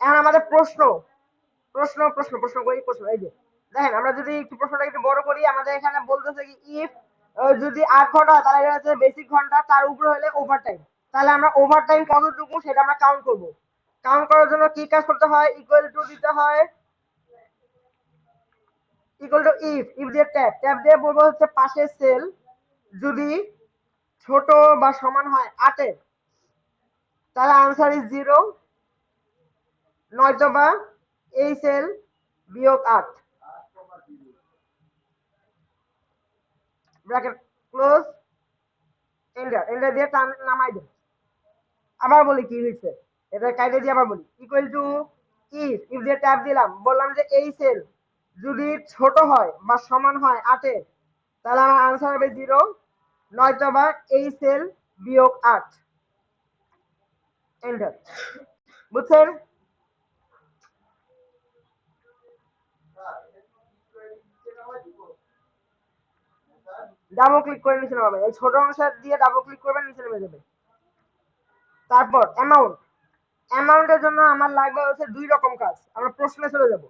এখন আমাদের প্রশ্ন প্রশ্ন প্রশ্ন প্রশ্ন করি প্রশ্ন এই যে দেখেন আমরা যদি একটু প্রশ্নটা একটু বড় করি আমাদের এখানে বলতেছে কি ইফ যদি 8 ঘন্টা হয় তাহলে এটা হচ্ছে বেসিক ঘন্টা তার উপরে হলে ওভারটাইম তাহলে আমরা ওভারটাইম কতটুকু সেটা আমরা কাউন্ট করব কাউন্ট করার জন্য কি কাজ করতে হয় ইকুয়াল টু দিতে হয় ইকুয়াল টু ইফ দিয়ে ট্যাব দিয়ে বলবো হচ্ছে পাশের সেল যদি ছোট বা সমান হয় 8 তাহলে আনসার ইজ 0 নয়তো বা এই সেল বিয়োগ 8 ব্র্যাকেট ক্লোজ এন্টার দিয়ে টান নামাই দেন আবার বলি কি হয়েছে এটা কাইটে দিয়ে আবার বলি ইকুয়াল টু ইফ দিয়ে ট্যাব দিলাম বললাম যে এই সেল যদি ছোট হয় বা সমান হয় 8 তাহলে আমার আনসার হবে 0 নয়তো বা এই সেল বিয়োগ 8 এন্টার বুঝছেন ডাবল ক্লিক করে নিচে নামাবেন এই ছোট অংশ দিয়ে ডাবল ক্লিক করবেন নিচে নেমে যাবে তারপর অ্যামাউন্টের জন্য আমার লাগবে হচ্ছে দুই রকম কাজ আমরা প্রশ্নে চলে যাব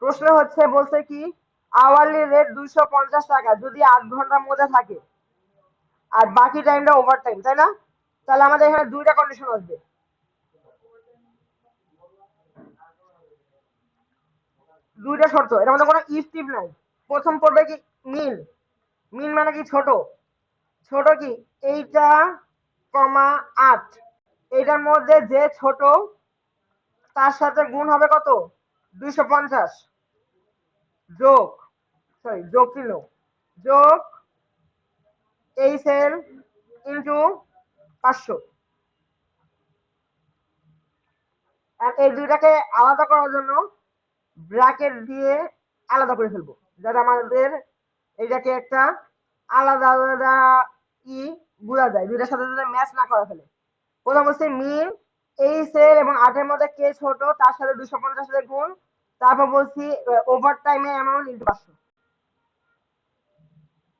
প্রশ্ন হচ্ছে বলছে কি আওয়ারলি রেট 250 টাকা যদি 8 ঘন্টার মধ্যে থাকে আর বাকি টাইমটা ওভার টাইম তাই না তাহলে আমাদের এখানে দুইটা কন্ডিশন আসবে দুইটা শর্ত এর মধ্যে কোনো ইফ টিপ নাই প্রথম পড়বে কি মিন মিন মানে কি ছোট ছোট কি এইটা কমা 8 এইটার মধ্যে যে ছোট তার সাথে গুণ হবে কত 250 যোগ যোগ ছিল যোগ এই সেল ইন্টু 500 আর এই দুইটাকে আলাদা করার জন্য ব্র্যাকেট দিয়ে আলাদা করে ফেলবো যাতে আমাদের এইটাকে একটা আলাদা আলাদা ই বোঝা যায় দুইটার সাথে যাতে ম্যাচ না করে ফেলে প্রথম হচ্ছে মিন এই সেল এবং 8 মধ্যে কে ছোট তার সাথে 250 সাথে গুণ তারপর বলছি ওভার টাইমে অ্যামাউন্ট ইন্টু 500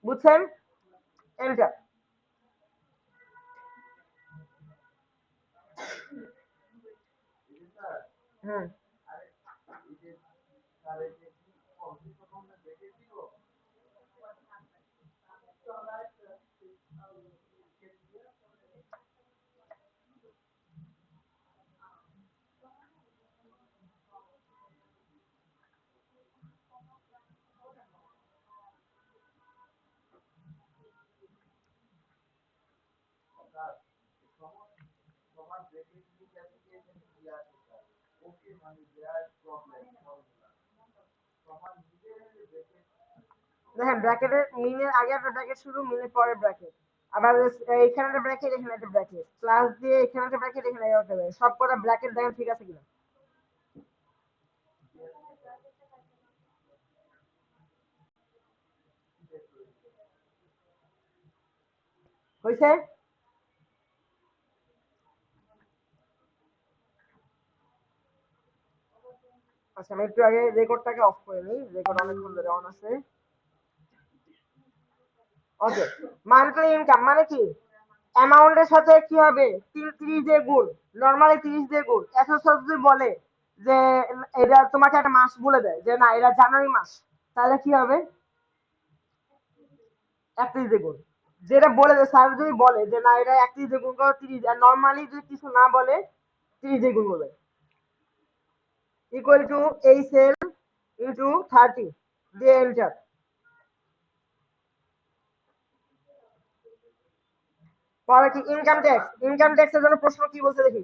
বুঝছেন এন্টার হুম দেখেন ব্র্যাকেটের মিনের আগে একটা ব্র্যাকেট শুরু মিনের পরে ব্র্যাকেট আবার এখানে একটা ব্র্যাকেট এখানে একটা ব্র্যাকেট প্লাস দিয়ে এখানে একটা ব্র্যাকেট এখানে একটা ব্র্যাকেট সব কটা ব্র্যাকেট দেখেন ঠিক আছে কিনা হয়েছে আচ্ছা আমি একটু আগে রেকর্ডটাকে অফ করে নিই রেকর্ড অনেকক্ষণ ধরে অন আছে ওকে মান্থলি ইনকাম মানে কি অ্যামাউন্টের সাথে কি হবে 30 দিয়ে গুণ নরমালি 30 দিয়ে গুণ এখন যদি বলে যে এটা তোমাকে একটা মাস বলে দেয় যে না এটা জানুয়ারি মাস তাহলে কি হবে 31 দিয়ে গুণ যেটা বলে যে স্যার যদি বলে যে না এটা 31 দিয়ে গুণ করো 30 আর নরমালি যদি কিছু না বলে 30 দিয়ে গুণ করবে ইকুয়াল টু এই সেল ইনটু 30 দিয়ে এন্টার পরে কি ইনকাম ট্যাক্সের জন্য প্রশ্ন কি বলছে দেখি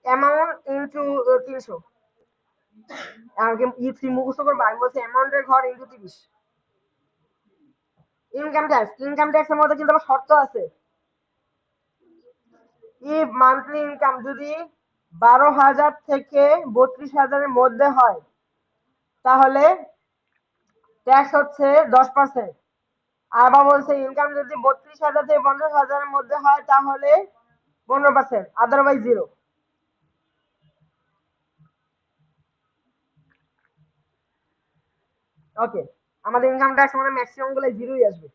অ্যামাউন্ট ইনটু 300 আমাকে ই3 মুখস্থ করবো আমি বলছি অ্যামাউন্টের ঘর ইনটু 30 ইনকাম ট্যাক্সের মধ্যে কিন্তু আমার শর্ত আছে ইফ মান্থলি ইনকাম যদি 12,000 থেকে 32,000 এর মধ্যে হয় তাহলে ট্যাক্স হচ্ছে 10%। আবার বলছে ইনকাম যদি 32,000 থেকে 50,000 এর মধ্যে হয় তাহলে 15%, আদারওয়াইজ 0। ওকে আমাদের ইনকাম ট্যাক্স মানে ম্যাক্সিমাম গুলো 0ই আসবে।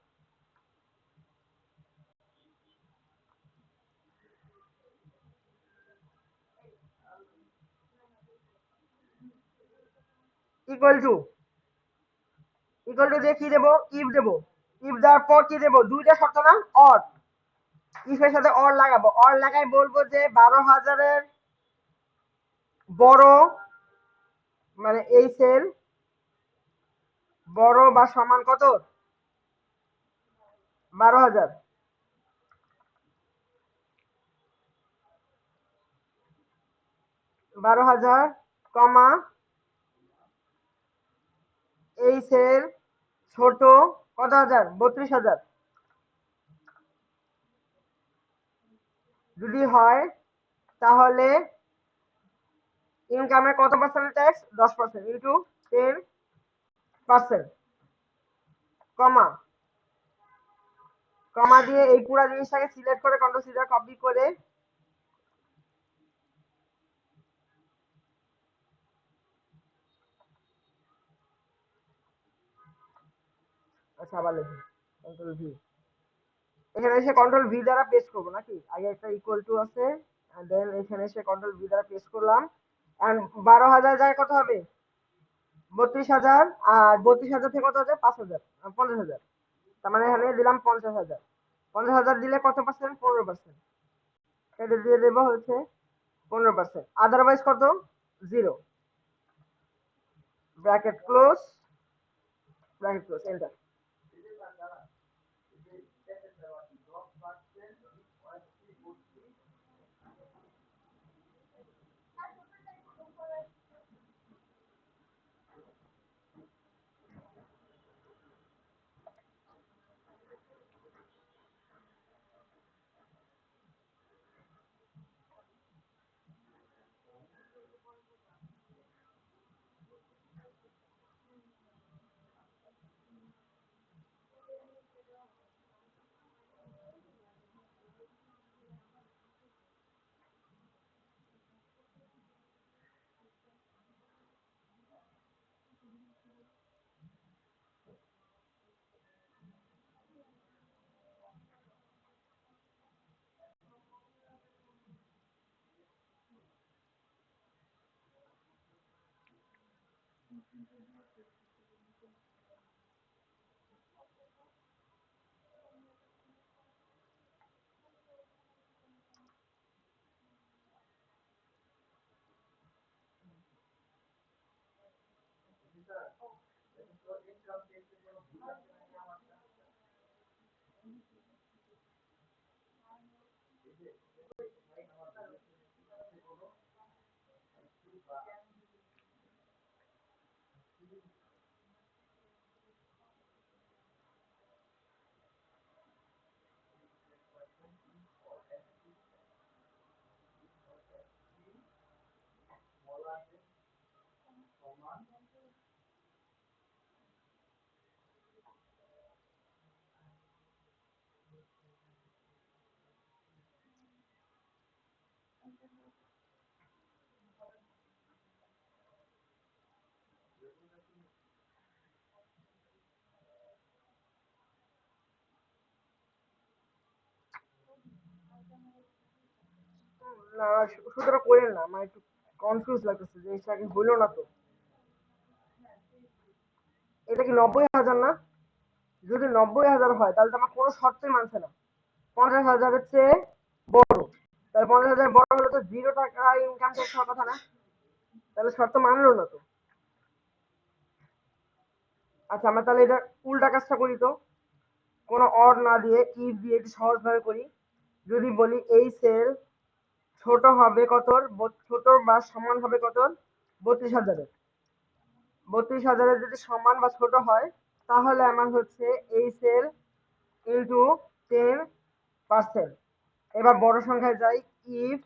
ইকুয়াল টু দিয়ে কি দেবো, ইফ দেবো। ইফ দেওয়ার পর কি দেবো, দুইটা শর্ত না, অর। ইফের সাথে অর লাগাবো, অর লাগাই বলবো যে 12,000-এর বড়, মানে এই সেল বড় বা সমান কত, 12,000। 12,000 কমা এই সেল ছোট কত হাজার, 32,000 যদি হয়, তাহলে ইনকামের কত পার্সেন্ট ট্যাক্স, 10% ইন্টু 10%, কমা কমা দিয়ে এই পুরো জিনিসটাকে সিলেক্ট করে কন্ট্রোল সি দিয়ে কপি করে আচ্ছা আবার লিখি কন্ট্রোল ভি, এখানে এসে কন্ট্রোল ভি দ্বারা পেস্ট করবো নাকি, আগে একটা ইকুয়াল টু আছে, দেন এখানে এসে কন্ট্রোল ভি দ্বারা পেস্ট করলাম। এন্ড 12,000 জায়গায় কত হবে, 32,000, আর 32,000 থেকে কত হবে, 5,000, 50,000, তার মানে এখানে দিলাম 50,000। 50,000 দিলে কত পার্সেন্ট, 15%, এটা দিয়ে দেবো হচ্ছে 15%, আদারওয়াইজ কত, 0, ব্র্যাকেট ক্লোজ, এন্টার। না, সুতরাং করেন না, আমার একটু কনফিউজ লাগতেছে যে এটা আগে হইলো না তো। এটা কি 90,000 না? যদি 90,000 হয় তাহলে তো আমার কোনো শর্তই মানছে না, 50,000-এর চেয়ে বড়, তাহলে 50,000 বড় হলে তো 0 টাকা ইনকাম ট্যাক্স হওয়ার কথা না, তাহলে শর্ত মানলো না তো। আচ্ছা আমরা তাহলে এটা উল্টা কাজটা করি তো, কোনো অর না দিয়ে ইফ দিয়ে একটু সহজভাবে করি। যদি বলি এই সেল ছোট হবে কত, ছোট বা সমান হবে কত, 32,000-এর। 32,000-এর যদি সমান বা ছোট হয়, তাহলে আমার হচ্ছে এই সেল ইন্টু 10%। এবার বড় সংখ্যায় যাই, ইফ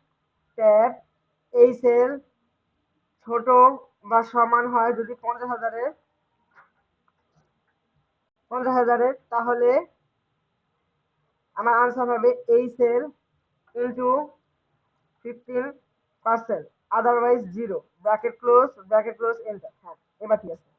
ট্যাব এই সেল ছোট বা সমান হয় যদি 50,000-এর, তাহলে আমার আনসার হবে এই cell into 15%, otherwise 0, bracket close, enter. হ্যাঁ, এবার ঠিক আছে।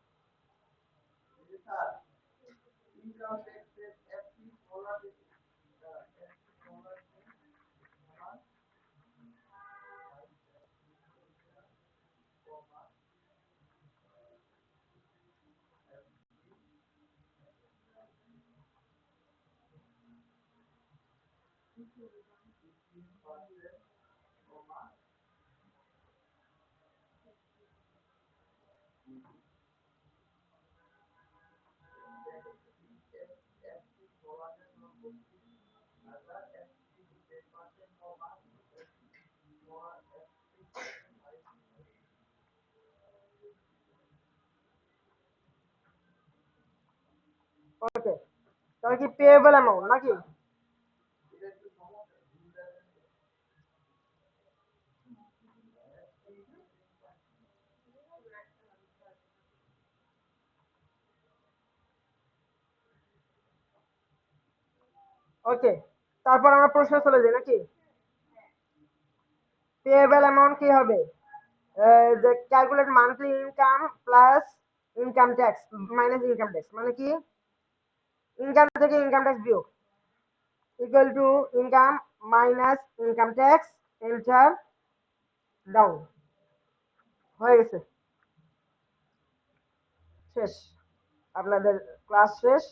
ওকে, তাহলে কি পেয়েবল অ্যামাউন্ট নাকি? ওকে, তারপর আমরা প্রশ্ন চলে যাই নাকি? পেয়েবল অ্যামাউন্ট কি হবে? যে calculate monthly income plus income tax minus income tax, মানে কি ইনকাম থেকে ইনকাম ট্যাক্স বিয়োগ, equal to income minus income tax, enter, down, হয়ে গেছে, শেষ, আপনাদের ক্লাস শেষ।